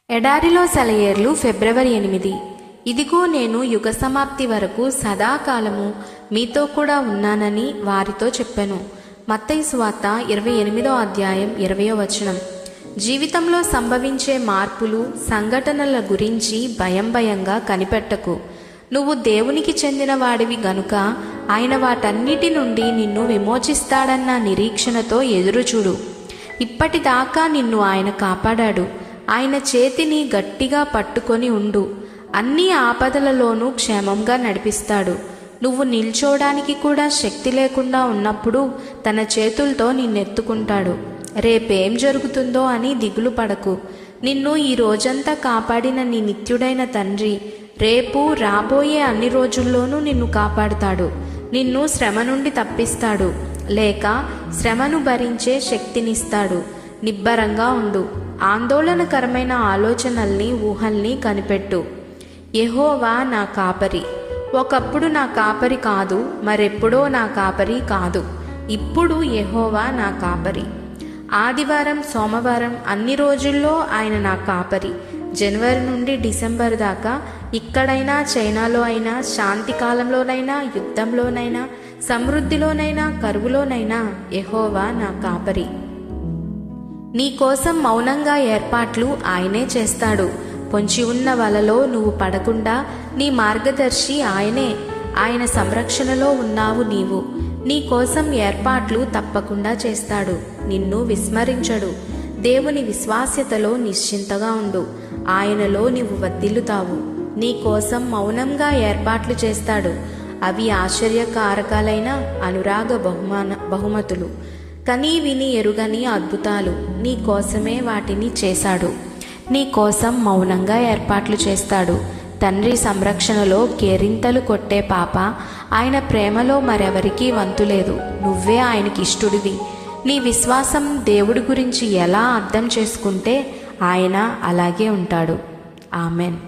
ఎడారిలో సెలయేర్లు ఫిబ్రవరి 8. ఇదిగో నేను యుగ సమాప్తి వరకు సదాకాలము మీతో కూడా ఉన్నానని వారితో చెప్పాను. మత్తయి సువార్త 28వ అధ్యాయం 20వ వచనం. జీవితంలో సంభవించే మార్పులు, సంఘటనల గురించి భయంగా కనిపెట్టకు. నువ్వు దేవునికి చెందిన వాడివి గనుక ఆయన వాటన్నిటి నుండి నిన్ను విమోచిస్తాడన్న నిరీక్షణతో ఎదురుచూడు. ఇప్పటిదాకా నిన్ను ఆయన కాపాడాడు. ఆయన చేతిని గట్టిగా పట్టుకొని ఉండు. అన్ని ఆపదలలోనూ క్షేమంగా నడిపిస్తాడు. నువ్వు నిల్చోడానికి కూడా శక్తి లేకుండా ఉన్నప్పుడు తన చేతులతో నిన్నెత్తుకుంటాడు. రేపేం జరుగుతుందో అని దిగులు పడకు. నిన్ను ఈ రోజంతా కాపాడిన నీ నిత్యుడైన తండ్రి రేపు రాబోయే అన్ని రోజుల్లోనూ నిన్ను కాపాడుతాడు. నిన్ను శ్రమ నుండి తప్పిస్తాడు, లేక శ్రమను భరించే శక్తినిస్తాడు. నిబ్బరంగా ఉండు. ఆందోళనకరమైన ఆలోచనల్ని, ఊహల్ని కనిపెట్టు. యెహోవా నా కాపరి. ఒకప్పుడు నా కాపరి కాదు, మరెప్పుడో నా కాపరి కాదు, ఇప్పుడు యెహోవా నా కాపరి. ఆదివారం, సోమవారం అన్ని రోజుల్లో ఆయన నా కాపరి. జనవరి నుండి డిసెంబర్ దాకా ఇక్కడైనా, చైనాలో అయినా, శాంతి కాలంలోనైనా, యుద్ధంలోనైనా, సమృద్ధిలోనైనా, కరువులోనైనా యెహోవా నా కాపరి. నీ కోసం మౌనంగా ఏర్పాట్లు ఆయనే చేస్తాడు. పొంచి ఉన్న వలలో నువ్వు పడకుండా నీ మార్గదర్శి ఆయనే. ఆయన సంరక్షణలో ఉన్నావు నీవు. నీ కోసం ఏర్పాట్లు తప్పకుండా చేస్తాడు. నిన్ను విస్మరించడు. దేవుని విశ్వాస్యతలో నిశ్చింతగా ఉండు. ఆయనలో నీవు వర్ధిల్లుతావు. నీ కోసం మౌనంగా ఏర్పాట్లు చేస్తాడు. అవి ఆశ్చర్యకారకాలైన అనురాగ బహుమతులు, కనీ విని ఎరుగని అద్భుతాలు. నీ కోసమే వాటిని చేశాడు. నీ కోసం మౌనంగా ఏర్పాట్లు చేస్తాడు. తండ్రి సంరక్షణలో కేరింతలు కొట్టే పాప, ఆయన ప్రేమలో మరెవరికీ వంతులేదు. నువ్వే ఆయనకి ఇష్టుడివి. నీ విశ్వాసం దేవుడి గురించి ఎలా అర్థం చేసుకుంటే ఆయన అలాగే ఉంటాడు. ఆమెన్.